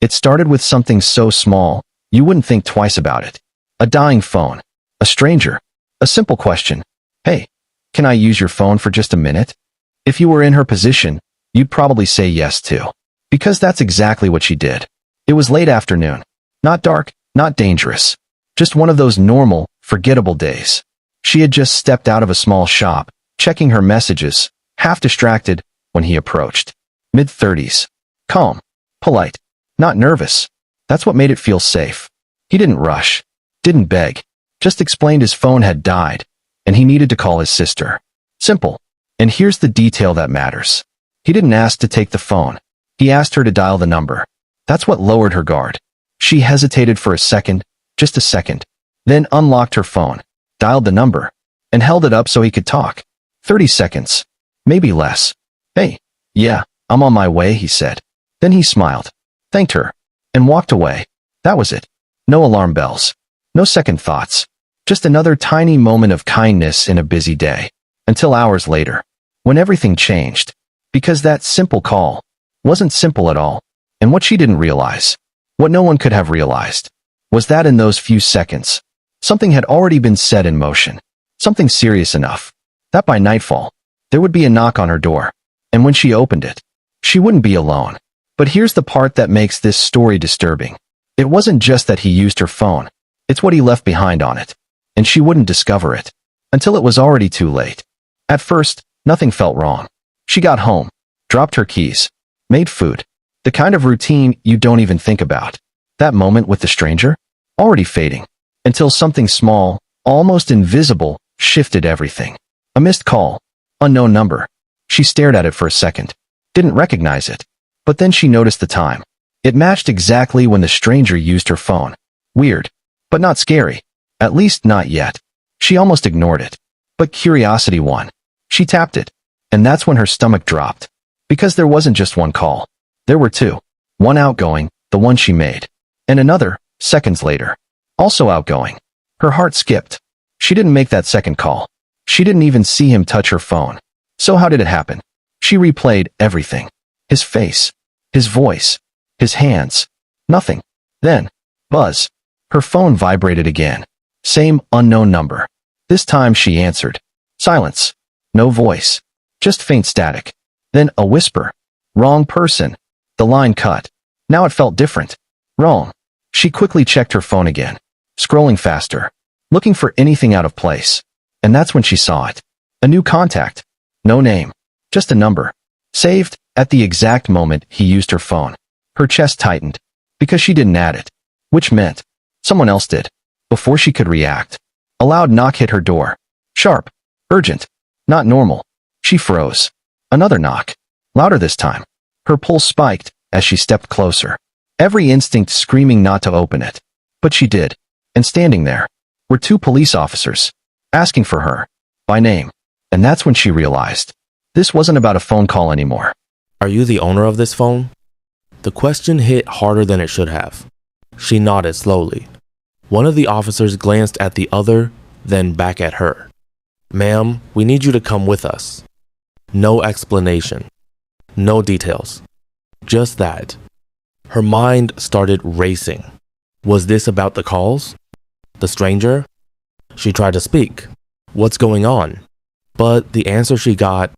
It started with something so small, you wouldn't think twice about it. A dying phone. A stranger. A simple question. Hey, can I use your phone for just a minute? If you were in her position, you'd probably say yes too. Because that's exactly what she did. It was late afternoon. Not dark, not dangerous. Just one of those normal, forgettable days. She had just stepped out of a small shop, checking her messages, half distracted, when he approached. Mid-30s. Calm. Polite. Not nervous. That's what made it feel safe. He didn't rush. Didn't beg. Just explained his phone had died, and he needed to call his sister. Simple. And here's the detail that matters. He didn't ask to take the phone. He asked her to dial the number. That's what lowered her guard. She hesitated for a second, just a second, then unlocked her phone, dialed the number, and held it up so he could talk. 30 seconds. Maybe less. Hey, yeah, I'm on my way, he said. Then he smiled, thanked her, and walked away. That was it. No alarm bells. No second thoughts. Just another tiny moment of kindness in a busy day. Until hours later, when everything changed. Because that simple call wasn't simple at all. And what she didn't realize, what no one could have realized, was that in those few seconds, something had already been set in motion. Something serious enough that by nightfall, there would be a knock on her door. And when she opened it, she wouldn't be alone. But here's the part that makes this story disturbing. It wasn't just that he used her phone. It's what he left behind on it. And she wouldn't discover it until it was already too late. At first, nothing felt wrong. She got home, dropped her keys, made food. The kind of routine you don't even think about. That moment with the stranger? Already fading. Until something small, almost invisible, shifted everything. A missed call. Unknown number. She stared at it for a second. Didn't recognize it. But then she noticed the time. It matched exactly when the stranger used her phone. Weird. But not scary. At least not yet. She almost ignored it. But curiosity won. She tapped it. And that's when her stomach dropped. Because there wasn't just one call. There were two. One outgoing, the one she made. And another, seconds later. Also outgoing. Her heart skipped. She didn't make that second call. She didn't even see him touch her phone. So how did it happen? She replayed everything. His face. His voice. His hands. Nothing. Then, buzz. Her phone vibrated again. Same unknown number. This time she answered. Silence. No voice. Just faint static. Then a whisper. Wrong person. The line cut. Now it felt different. Wrong. She quickly checked her phone again. Scrolling faster. Looking for anything out of place. And that's when she saw it. A new contact. No name. Just a number. Saved, at the exact moment he used her phone. Her chest tightened. Because she didn't add it. Which meant, someone else did. Before she could react. A loud knock hit her door. Sharp. Urgent. Not normal. She froze. Another knock. Louder this time. Her pulse spiked as she stepped closer. Every instinct screaming not to open it. But she did. And standing there were two police officers. Asking for her. By name. And that's when she realized. This wasn't about a phone call anymore. Are you the owner of this phone? The question hit harder than it should have. She nodded slowly. One of the officers glanced at the other, then back at her. Ma'am, we need you to come with us. No explanation. No details. Just that. Her mind started racing. Was this about the calls? The stranger? She tried to speak. What's going on? But the answer she got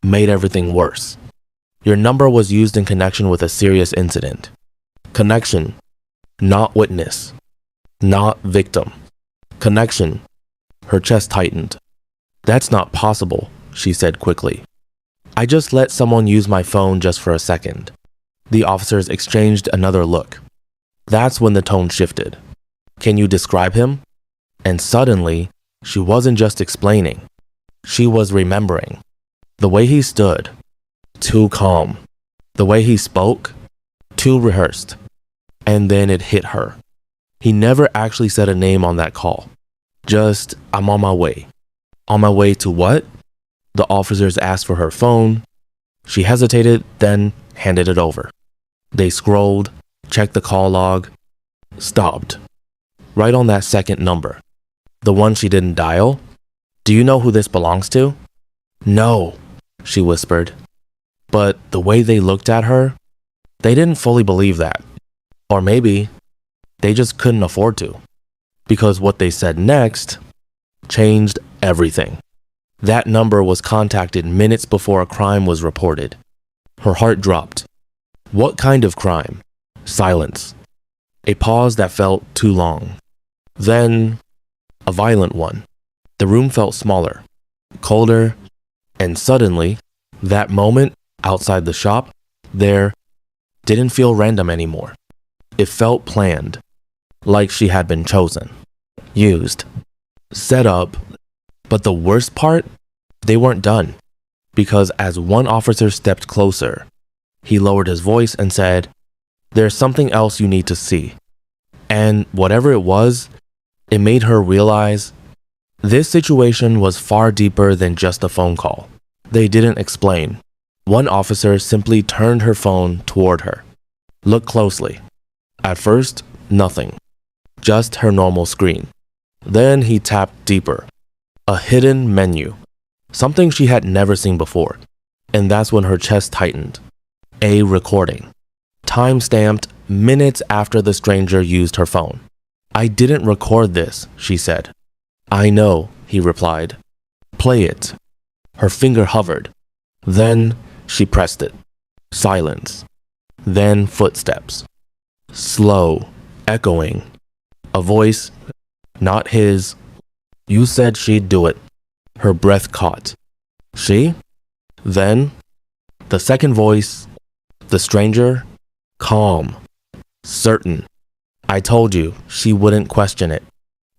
made everything worse. Your number was used in connection with a serious incident. Connection, not witness. Not victim. Connection. Her chest tightened. That's not possible, she said quickly. I just let someone use my phone just for a second. The officers exchanged another look. That's when the tone shifted. Can you describe him? And suddenly, she wasn't just explaining. She was remembering. The way he stood, too calm. The way he spoke, too rehearsed. And then it hit her. He never actually said a name on that call. Just, I'm on my way. On my way to what? The officers asked for her phone. She hesitated, then handed it over. They scrolled, checked the call log, stopped. Right on that second number. The one she didn't dial? Do you know who this belongs to? No, she whispered. But the way they looked at her, they didn't fully believe that. Or maybe they just couldn't afford to, because what they said next changed everything. That number was contacted minutes before a crime was reported. Her heart dropped. What kind of crime? Silence. A pause that felt too long. Then, a violent one. The room felt smaller, colder, and suddenly, that moment outside the shop, there, didn't feel random anymore. It felt planned, like she had been chosen, used, set up. But the worst part, they weren't done, because as one officer stepped closer, he lowered his voice and said, "There's something else you need to see." And whatever it was, it made her realize this situation was far deeper than just a phone call. They didn't explain. One officer simply turned her phone toward her. Look closely. At first, nothing. Just her normal screen. Then he tapped deeper. A hidden menu. Something she had never seen before. And that's when her chest tightened. A recording. Time-stamped minutes after the stranger used her phone. "I didn't record this," she said. "I know," he replied. "Play it." Her finger hovered. Then she pressed it. Silence. Then footsteps. Slow, echoing. A voice, not his. "You said she'd do it." Her breath caught. She? Then, the second voice, the stranger, calm, certain. "I told you she wouldn't question it."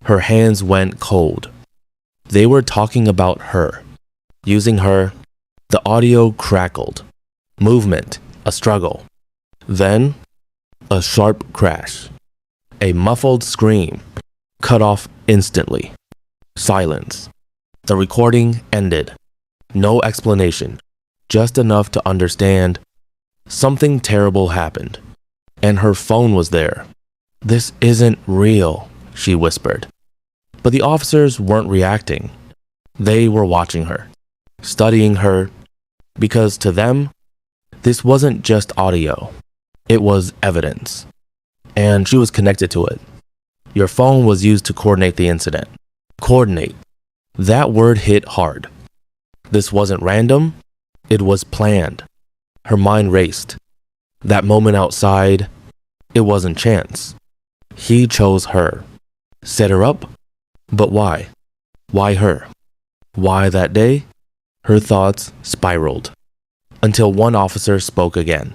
Her hands went cold. They were talking about her, using her. The audio crackled. Movement, a struggle. Then, a sharp crash. A muffled scream, cut off instantly. Silence. The recording ended. No explanation, just enough to understand something terrible happened. And her phone was there. "This isn't real," she whispered. But the officers weren't reacting. They were watching her, studying her, because to them, this wasn't just audio. It was evidence. And she was connected to it. Your phone was used to coordinate the incident. Coordinate. That word hit hard. This wasn't random. It was planned. Her mind raced. That moment outside, it wasn't chance. He chose her. Set her up? But why? Why her? Why that day? Her thoughts spiraled. Until one officer spoke again.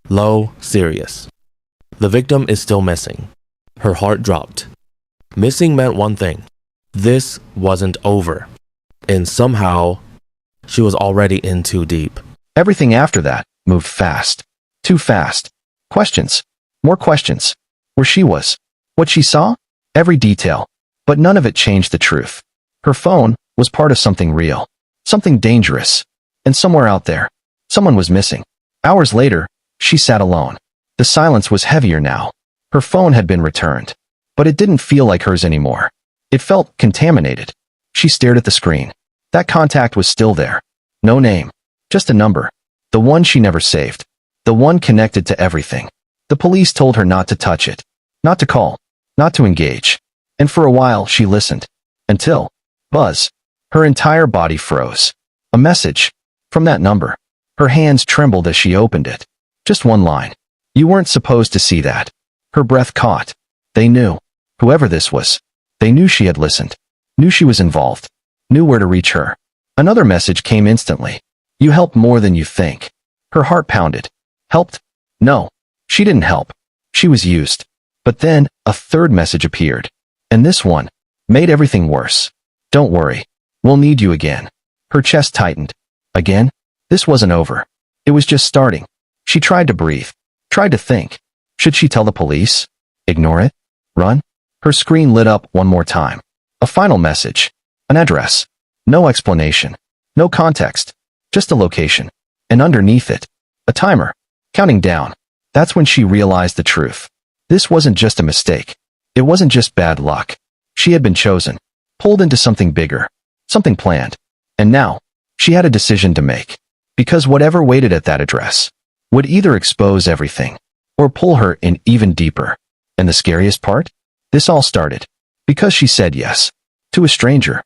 Low, serious. "The victim is still missing." Her heart dropped. Missing meant one thing. This wasn't over. And somehow, she was already in too deep. Everything after that moved fast. Too fast. Questions. More questions. Where she was. What she saw? Every detail. But none of it changed the truth. Her phone was part of something real. Something dangerous. And somewhere out there, someone was missing. Hours later, she sat alone. The silence was heavier now. Her phone had been returned. But it didn't feel like hers anymore. It felt contaminated. She stared at the screen. That contact was still there. No name. Just a number. The one she never saved. The one connected to everything. The police told her not to touch it. Not to call. Not to engage. And for a while she listened. Until, buzz. Her entire body froze. A message. From that number. Her hands trembled as she opened it. Just one line. "You weren't supposed to see that." Her breath caught. They knew. Whoever this was. They knew she had listened. Knew she was involved. Knew where to reach her. Another message came instantly. "You helped more than you think." Her heart pounded. Helped? No. She didn't help. She was used. But then, a third message appeared. And this one made everything worse. "Don't worry. We'll need you again." Her chest tightened. Again? This wasn't over. It was just starting. She tried to breathe. Tried to think. Should she tell the police? Ignore it? Run? Her screen lit up one more time. A final message. An address. No explanation. No context. Just a location. And underneath it, a timer. Counting down. That's when she realized the truth. This wasn't just a mistake. It wasn't just bad luck. She had been chosen. Pulled into something bigger. Something planned. And now, she had a decision to make. Because whatever waited at that address would either expose everything or pull her in even deeper. And the scariest part? This all started because she said yes to a stranger